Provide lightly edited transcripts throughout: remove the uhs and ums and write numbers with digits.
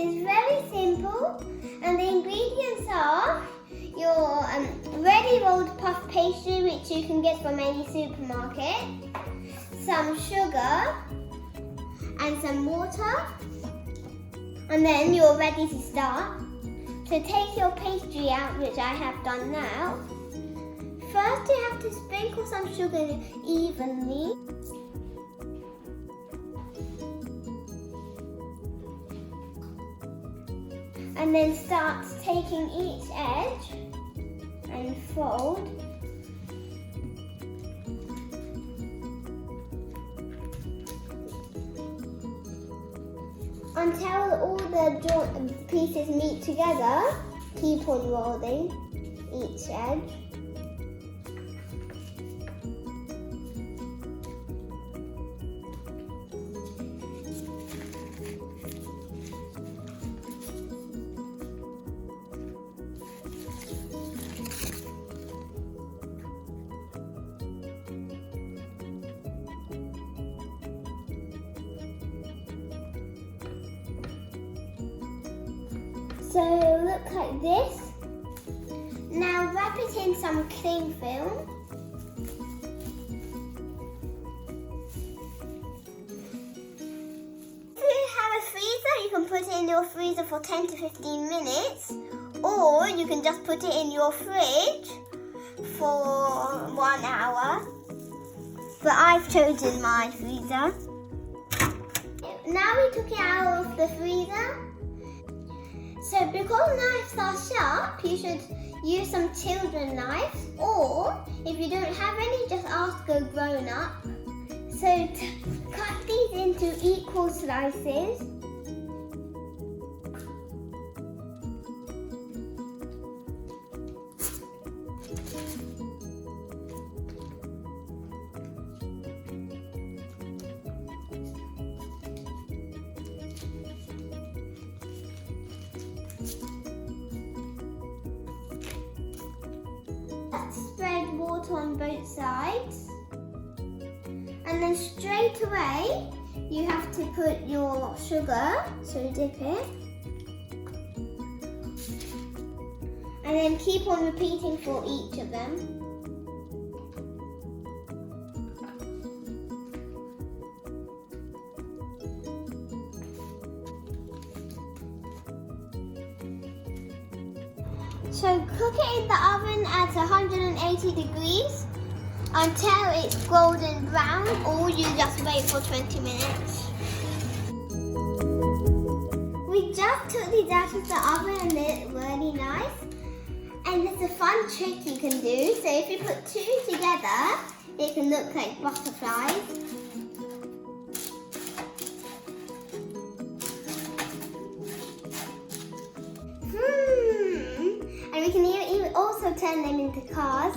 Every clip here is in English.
is very simple, and the ingredients are your ready rolled puff pastry, which you can get from any supermarket, some sugar and some water, and then you're ready to start. So take your pastry out, which I have done now. First you have to sprinkle some sugar evenly. And then start taking each edge and fold. Until all the pieces meet together, keep on rolling each edge. So look like this. Now wrap it in some cling film. If you have a freezer, you can put it in your freezer for 10 to 15 minutes, or you can just put it in your fridge for 1 hour. But I've chosen my freezer. Now we took it out of the freezer. So because knives are sharp, you should use some children knives, or if you don't have any, just ask a grown-up. So cut these into equal slices. Spread water on both sides, and then straight away you have to put your sugar, so dip it, and then keep on repeating for each of them. So cook it in the oven at 180 degrees until it's golden brown, or you just wait for 20 minutes. We just took these out of the oven and they're really nice. And there's a fun trick you can do. So if you put two together, it can look like butterflies. And we can even also turn them into cars.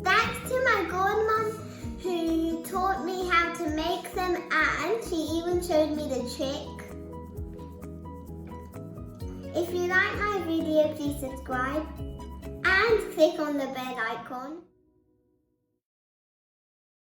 Thanks to my godmom who taught me how to make them, and she even showed me the trick. If you like my video, please subscribe and click on the bell icon.